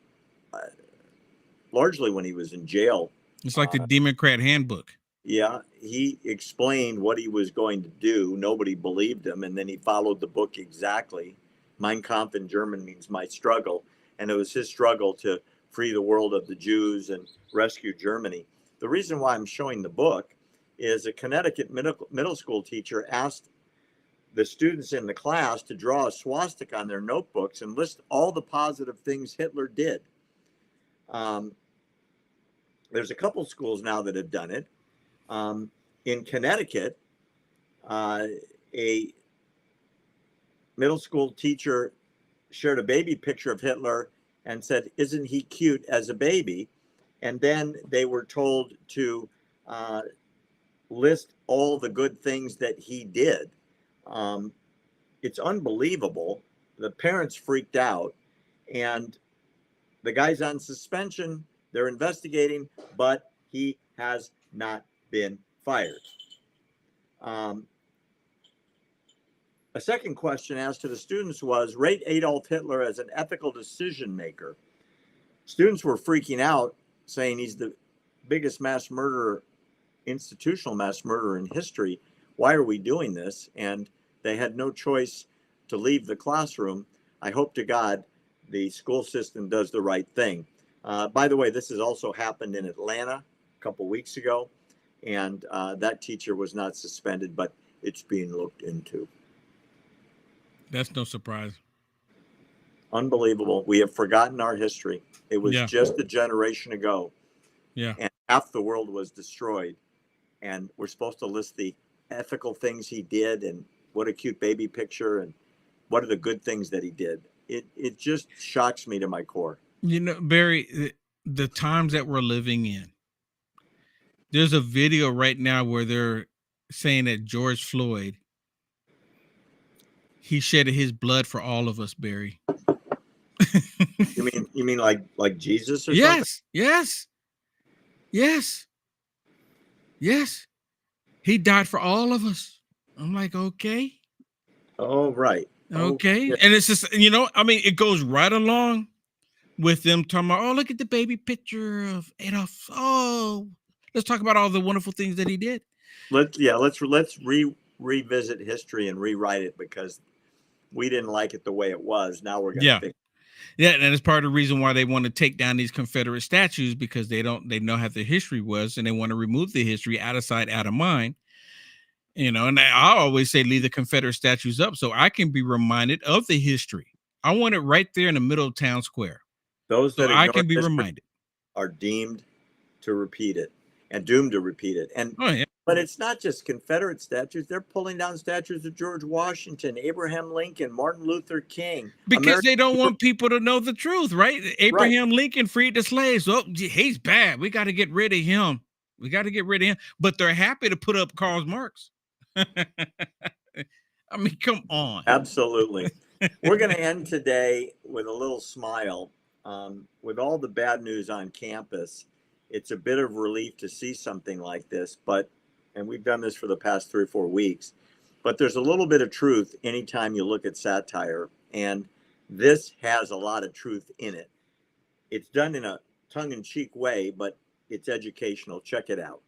largely when he was in jail. It's like the Democrat handbook. Yeah, he explained what he was going to do. Nobody believed him, and then he followed the book exactly. Mein Kampf in German means my struggle, and it was his struggle to free the world of the Jews and rescue Germany. The reason why I'm showing the book is a Connecticut middle school teacher asked the students in the class to draw a swastika on their notebooks and list all the positive things Hitler did. There's a couple schools now that have done it. In Connecticut, a middle school teacher shared a baby picture of Hitler and said, "Isn't he cute as a baby?" And then they were told to list all the good things that he did. It's unbelievable. The parents freaked out, and the guy's on suspension. They're investigating, but he has not been fired. A second question asked to the students was, rate Adolf Hitler as an ethical decision maker. Students were freaking out, saying he's the biggest mass murderer, institutional mass murderer in history. Why are we doing this? And they had no choice to leave the classroom. I hope to God the school system does the right thing. By the way, this has also happened in Atlanta a couple weeks ago, and that teacher was not suspended, but it's being looked into. That's no surprise. Unbelievable. We have forgotten our history. It was just a generation ago. Yeah. And half the world was destroyed. And we're supposed to list the ethical things he did and what a cute baby picture and what are the good things that he did. It just shocks me to my core. Barry, the times that we're living in, there's a video right now where they're saying that George Floyd, he shedded his blood for all of us, Barry. You mean like Jesus or something? Yes. Yes. He died for all of us. I'm like, okay. Oh, right. Okay. Okay. And it's just, I mean, it goes right along with them talking about, oh, look at the baby picture of Adolf. Oh, let's talk about all the wonderful things that he did. Let's revisit history and rewrite it because we didn't like it the way it was. Now we're going to fix it. Yeah, and it's part of the reason why they want to take down these Confederate statues, because they know how the history was, and they want to remove the history, out of sight, out of mind. And I always say leave the Confederate statues up so I can be reminded of the history. I want it right there in the middle of town square. Those that I can be reminded are deemed to repeat it and doomed to repeat it. And but it's not just Confederate statues. They're pulling down statues of George Washington, Abraham Lincoln, Martin Luther King. Because they don't want people to know the truth, right? Abraham Lincoln freed the slaves. Oh, he's bad. We got to get rid of him. But they're happy to put up Karl Marx. I mean, come on. Absolutely. We're going to end today with a little smile. With all the bad news on campus, it's a bit of relief to see something like this, and we've done this for the past 3 or 4 weeks, but there's a little bit of truth anytime you look at satire, and this has a lot of truth in it. It's done in a tongue-in-cheek way, but it's educational. Check it out.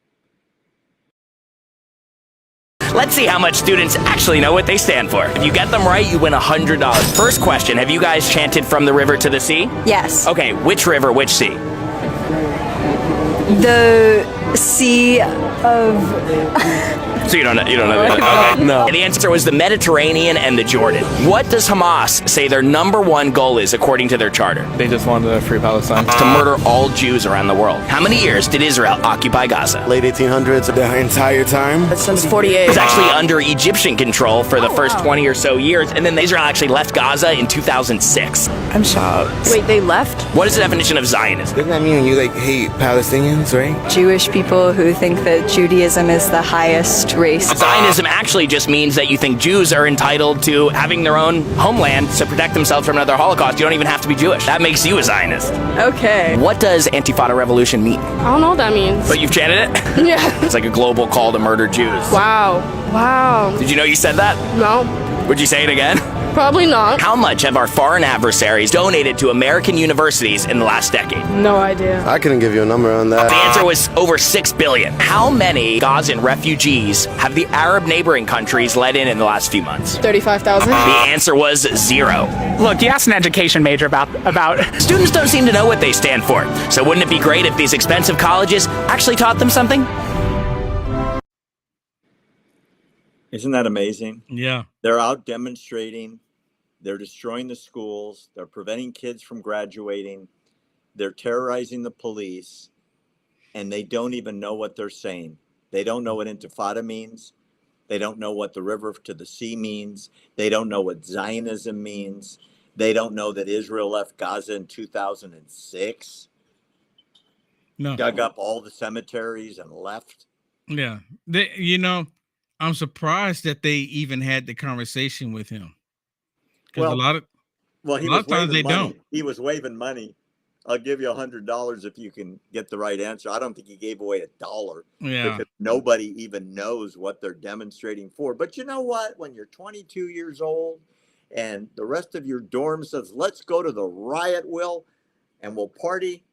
Let's see how much students actually know what they stand for. If you get them right, you win $100. First question, have you guys chanted from the river to the sea? Yes. Okay, which river, which sea? The Sea of... So you don't know that? Okay. No. The answer was the Mediterranean and the Jordan. What does Hamas say their #1 goal is according to their charter? They just wanted to free Palestine. It's to murder all Jews around the world. How many years did Israel occupy Gaza? Late 1800s, the entire time. Since 48. It was actually under Egyptian control for the first 20 or so years, and then Israel actually left Gaza in 2006. I'm shocked. Wait, they left? What is the definition of Zionism? Doesn't that mean you hate Palestinians, right? Jewish people who think that Judaism is the highest race. Zionism actually just means that you think Jews are entitled to having their own homeland to protect themselves from another Holocaust. You don't even have to be Jewish. That makes you a Zionist. Okay. What does Antifada revolution mean? I don't know what that means. But you've chanted it? Yeah. It's like a global call to murder Jews. Wow. Wow. Did you know you said that? No. Would you say it again? Probably not. How much have our foreign adversaries donated to American universities in the last decade? No idea. I couldn't give you a number on that. The answer was over 6 billion. How many Gazan refugees have the Arab neighboring countries let in the last few months? 35,000. The answer was 0. Look, you asked an education major about... Students don't seem to know what they stand for. So wouldn't it be great if these expensive colleges actually taught them something? Isn't that amazing? Yeah. They're out demonstrating. They're destroying the schools. They're preventing kids from graduating. They're terrorizing the police. And they don't even know what they're saying. They don't know what Intifada means. They don't know what the river to the sea means. They don't know what Zionism means. They don't know that Israel left Gaza in 2006. No. Dug up all the cemeteries and left. Yeah. I'm surprised that they even had the conversation with him. Because a lot of times they don't. He was waving money. I'll give you $100 if you can get the right answer. I don't think he gave away $1. Yeah. Because nobody even knows what they're demonstrating for. But you know what? When you're 22 years old and the rest of your dorm says, let's go to the riot, Will, and we'll party.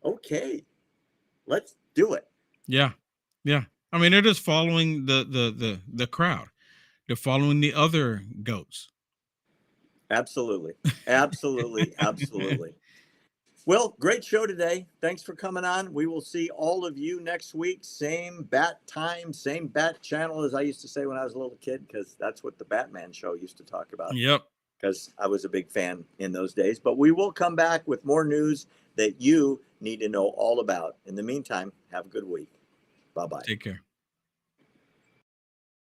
Okay, let's do it. Yeah. Yeah. I mean, they're just following the crowd. They're following the other goats. Absolutely. Absolutely. Absolutely. Well, great show today. Thanks for coming on. We will see all of you next week. Same bat time, same bat channel, as I used to say when I was a little kid, because that's what the Batman show used to talk about. Yep. Because I was a big fan in those days. But we will come back with more news that you need to know all about. In the meantime, have a good week. Bye-bye. Take care.